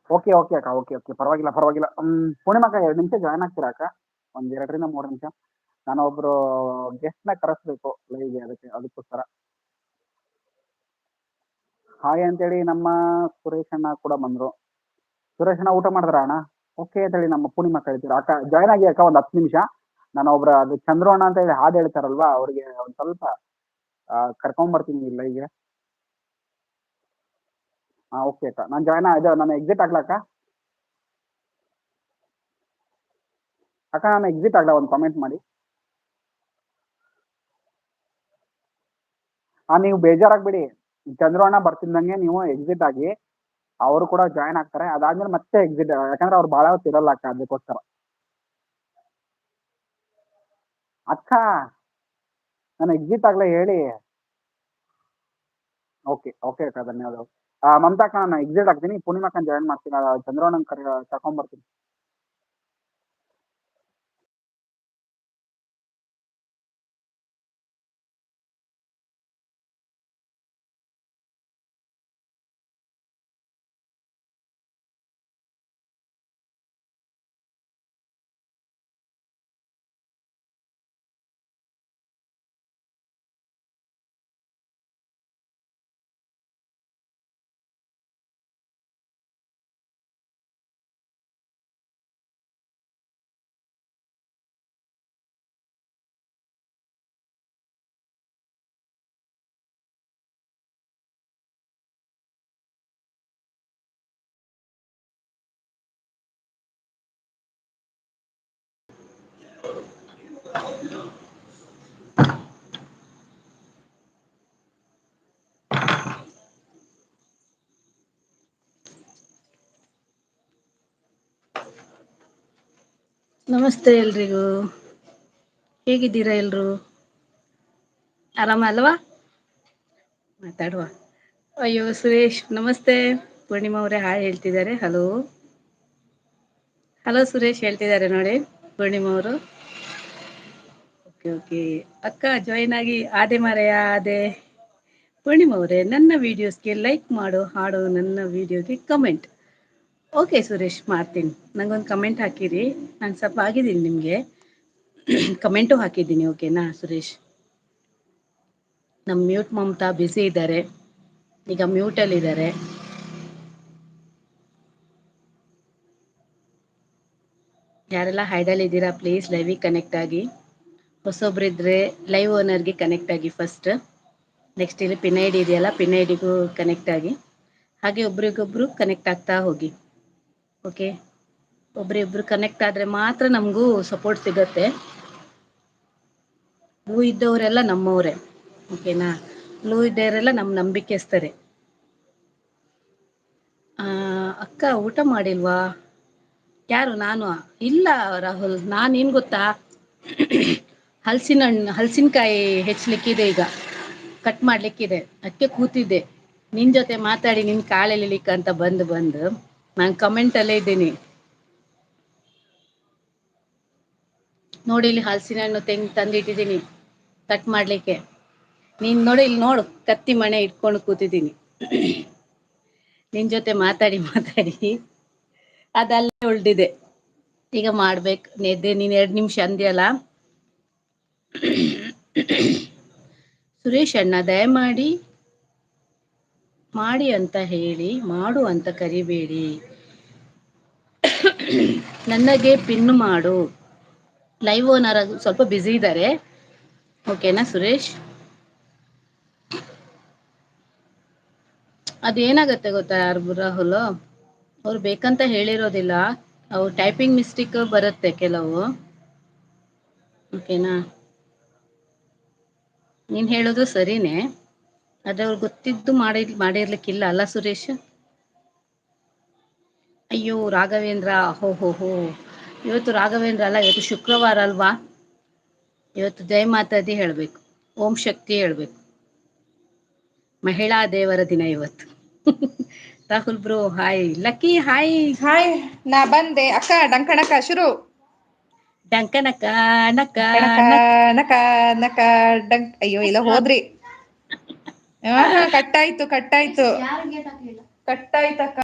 Okay, okay ಅಕ್ಕ. Okay, okay. ಪರವಾಗಿಲ್ಲ, ಪರವಾಗಿಲ್ಲ. ಪೂರ್ಣಿಮಾ ಅಕ್ಕ 2 ನಿಮಿಷ ಜಾಯ್ನ್ ಆಗ್ತೀರಾ ಅಕ್ಕ? ಒಂದ್ 2ರಿಂದ 3 ನಿಮಿಷ. ನಾನು ಒಬ್ರು ಗೆಸ್ಟ್‌ನ ಕರೆಸ್ಬೇಕು ಲೈವ್‌ಗೆ ಅದಕ್ಕೋಸ್ಕರ. ಹಾಯ್ ಅಂತೇಳಿ ನಮ್ಮ ಸುರೇಶ್ ಅಣ್ಣ ಕೂಡ ಬಂದ್ರು. ಸುರೇಶ್ ಅಣ್ಣ ಊಟ ಮಾಡಿದ್ರಾ ಅಣ್ಣ? ಓಕೆ ಅಂತೇಳಿ ನಮ್ಮ ಪೂರ್ಣಿಮಾ ಅಕ್ಕ ಹೇಳ್ತೀರಾ? ಅಕ್ಕ ಜಾಯ್ನ್ ಆಗಿ ಅಕ್ಕ ಒಂದು 10 ನಿಮಿಷ. ನಾನು ಅದು ಚಂದ್ರು ಅಣ್ಣ ಅಂತ ಹೇಳಿ ಹಾಡು ಹೇಳ್ತಾರಲ್ವಾ, ಅವ್ರಿಗೆ ಒಂದ್ ಸ್ವಲ್ಪ ಕರ್ಕೊಂಬರ್ತೀನಿ ಲೈವ್‌ಗೆ. ಓಕೆ ಅಕ್ಕ. ನಾನು ಎಕ್ಸಿಟ್ ಆಗ್ಲಾ ಅಕ್ಕ? ಅಕ್ಕ ನಾನು ಎಕ್ಸಿಟ್ ಆಗ್ಲಾ? ಒಂದು ಕಾಮೆಂಟ್ ಮಾಡಿ. ನೀವು ಬೇಜಾರಾಗ್ಬೇಡಿ. ಚಂದ್ರು ಅಣ್ಣ ಬರ್ತಿದ್ದಂಗೆ ನೀವು ಎಕ್ಸಿಟ್ ಆಗಿ, ಅವರು ಕೂಡ ಜಾಯ್ನ್ ಆಗ್ತಾರೆ. ಅದಾದ್ಮೇಲೆ ಮತ್ತೆ ಎಕ್ಸಿಟ್, ಯಾಕಂದ್ರೆ ಅವ್ರು ಭಾಳ ಹೊತ್ತು ಇರಲ್ಲ ಅಕ್ಕ, ಅದಕ್ಕೋಸ್ಕರ. ಅಕ್ಕ ನಾನು ಎಕ್ಸಿಟ್ ಆಗ್ಲಾ ಹೇಳಿ. ಓಕೆ, ಓಕೆ ಅಕ್ಕ, ಧನ್ಯವಾದಗಳು. ಮಮತಾ ಅಕ್ಕ ನಾನು ಎಕ್ಸಿಟ್ ಆಗ್ತೀನಿ, ಪೂರ್ಣಿಮಾ ಅಕ್ಕನ ಜಾಯ್ನ್ ಮಾಡ್ತೀನಿ, ಚಂದ್ರು ಅಣ್ಣನ ಕರ್ಕೊಂಬರ್ತೀನಿ. ನಮಸ್ತೆ ಎಲ್ರಿಗೂ. ಹೇಗಿದ್ದೀರಾ ಎಲ್ರು? ಆರಾಮ ಅಲ್ವಾ? ಮಾತಾಡುವ. ಅಯ್ಯೋ ಸುರೇಶ್ ನಮಸ್ತೆ. ಪೂರ್ಣಿಮಾ ಅವರೇ ಹಾಯ್ ಹೇಳ್ತಿದ್ದಾರೆ. ಹಲೋ ಹಲೋ ಸುರೇಶ್ ಹೇಳ್ತಿದ್ದಾರೆ ನೋಡಿ ಪೂರ್ಣಿಮಾ ಅವರು. ಓಕೆ ಓಕೆ ಅಕ್ಕ ಜಾಯಿನ್ ಆಗಿ ಆದೆ ಮಾರಾಯ ಆದೆ. ಪೂರ್ಣಿಮಾ ಅವರೇ ನನ್ನ ವಿಡಿಯೋಸ್ಗೆ ಲೈಕ್ ಮಾಡು, ಹಾಡು ನನ್ನ ವಿಡಿಯೋಗೆ ಕಮೆಂಟ್. ಓಕೆ ಸುರೇಶ್ ಮಾಡ್ತೀನಿ. ನಂಗೊಂದು ಕಮೆಂಟ್ ಹಾಕಿರಿ, ನಾನು ಸ್ವಲ್ಪ ಆಗಿದ್ದೀನಿ ನಿಮಗೆ ಕಮೆಂಟು ಹಾಕಿದ್ದೀನಿ. ಓಕೆನಾ ಸುರೇಶ್? ನಮ್ಮ ಮ್ಯೂಟ್ ಮಮತಾ ಬ್ಯುಸಿ ಇದ್ದಾರೆ, ಈಗ ಮ್ಯೂಟಲ್ಲಿದ್ದಾರೆ. ಯಾರೆಲ್ಲ ಹೈಡಲ್ ಇದ್ದೀರಾ ಪ್ಲೀಸ್ ಲೈವಿಗೆ ಕನೆಕ್ಟ್ ಆಗಿ. ಹೊಸೊಬ್ರು ಇದ್ದರೆ ಲೈವ್ ಓನರ್ಗೆ ಕನೆಕ್ಟ್ ಆಗಿ ಫಸ್ಟ್. ನೆಕ್ಸ್ಟ್ ಇಲ್ಲಿ ಪಿನ್ ಐ ಡಿ ಇದೆಯಲ್ಲ, ಪಿನ್ ಐ ಡಿಗೂ ಕನೆಕ್ಟ್ ಆಗಿ. ಹಾಗೆ ಒಬ್ರಿಗೊಬ್ರು ಕನೆಕ್ಟ್ ಆಗ್ತಾ ಹೋಗಿ. ಓಕೆ, ಒಬ್ರಿಬ್ರು ಕನೆಕ್ಟ್ ಆದರೆ ಮಾತ್ರ ನಮಗೂ ಸಪೋರ್ಟ್ ಸಿಗತ್ತೆ. ಲೂ ಇದ್ದವರೆಲ್ಲ ನಮ್ಮವರೇ. ಓಕೆನಾ? ಲೂ ಇದ್ದವರೆಲ್ಲ ನಮ್ಮ ನಂಬಿಕೆಸ್ತರೆ. ಅಕ್ಕ ಊಟ ಮಾಡಿಲ್ವಾ? ಯಾರು ನಾನು? ಇಲ್ಲ ರಾಹುಲ್, ನಾನು ಏನು ಗೊತ್ತಾ, ಹಲಸಿನಕಾಯಿ ಹೆಚ್ಚಲಿಕ್ಕಿದೆ, ಈಗ ಕಟ್ ಮಾಡಲಿಕ್ಕಿದೆ, ಅದಕ್ಕೆ ಕೂತಿದ್ದೆ ನಿನ್ನ ಜೊತೆ ಮಾತಾಡಿ ನಿನ್ನ ಕಾಲು ಎಳಿಲಿಕ್ಕೆ ಅಂತ ಬಂದು ನಾನು ಕಮೆಂಟಲ್ಲೇ ಇದ್ದೀನಿ ನೋಡಿ. ಇಲ್ಲಿ ಹಲಸಿನ ಹಣ್ಣು ತಂದಿಟ್ಟಿದ್ದೀನಿ ಕಟ್ ಮಾಡಲಿಕ್ಕೆ. ನೀನು ನೋಡಿ, ಇಲ್ಲಿ ನೋಡು, ಕತ್ತಿ ಮಣೆ ಇಟ್ಕೊಂಡು ಕೂತಿದ್ದೀನಿ ನಿನ್ನ ಜೊತೆ ಮಾತಾಡಿ ಅದಲ್ಲೇ ಉಳ್ದಿದೆ. ಈಗ ಮಾಡ್ಬೇಕು ನೆದ್ದೆ. ನೀನು 2 ನಿಮಿಷ ಅಂದ್ಯಲ್ಲ ಸುರೇಶ್ ಅಣ್ಣ ದಯಮಾಡಿ ಮಾಡಿ ಅಂತ ಹೇಳಿ, ಮಾಡು ಅಂತ ಕರಿಬೇಡಿ, ನನಗೆ ಪಿನ್ ಮಾಡು. ಲೈವ್ ಓನರ್ ಸ್ವಲ್ಪ ಬ್ಯುಸಿ ಇದ್ದಾರೆ. ಓಕೆನಾ ಸುರೇಶ್? ಅದೇನಾಗತ್ತೆ ಗೊತ್ತಾ ರಾಹುಲ್, ಅವ್ರು ಬೇಕಂತ ಹೇಳಿರೋದಿಲ್ಲ, ಅವ್ರು ಟೈಪಿಂಗ್ ಮಿಸ್ಟೇಕ್ ಬರುತ್ತೆ ಕೆಲವು. ಓಕೆನಾ? ನೀನು ಹೇಳೋದು ಸರಿನೇ, ಆದರೆ ಅವ್ರು ಗೊತ್ತಿದ್ದು ಮಾಡಿರ್ಲಿಕ್ಕಿಲ್ಲ ಅಲ್ಲ ಸುರೇಶ್? ಅಯ್ಯೋ ರಾಘವೇಂದ್ರ, ಹೋ ಇವತ್ತು ರಾಘವೇಂದ್ರ ಅಲ್ಲ, ಇವತ್ತು ಶುಕ್ರವಾರ ಅಲ್ವಾ? ಇವತ್ತು ಜೈ ಮಾತಾದಿ ಹೇಳಬೇಕು, ಓಂ ಶಕ್ತಿ ಹೇಳಬೇಕು, ಮಹಿಳಾ ದೇವರ ದಿನ ಇವತ್ತು. Rahul bro hi. Lucky hi. Hi, ನಾ ಬಂದೆ ಅಕ್ಕ. ಡಂಕಣಕ ಶುರು. ಡಂಕನಕ ನಕ ಕಣಕ ನಕ ನಕ ನಕ ಡಂಕ್. ಅಯ್ಯೋ ಇಲ್ಲ ಹೋದ್ರಿ. ಕಟ್ಟಾಯ್ತು ಕಟ್ಟಾಯ್ತಕ್ಕ.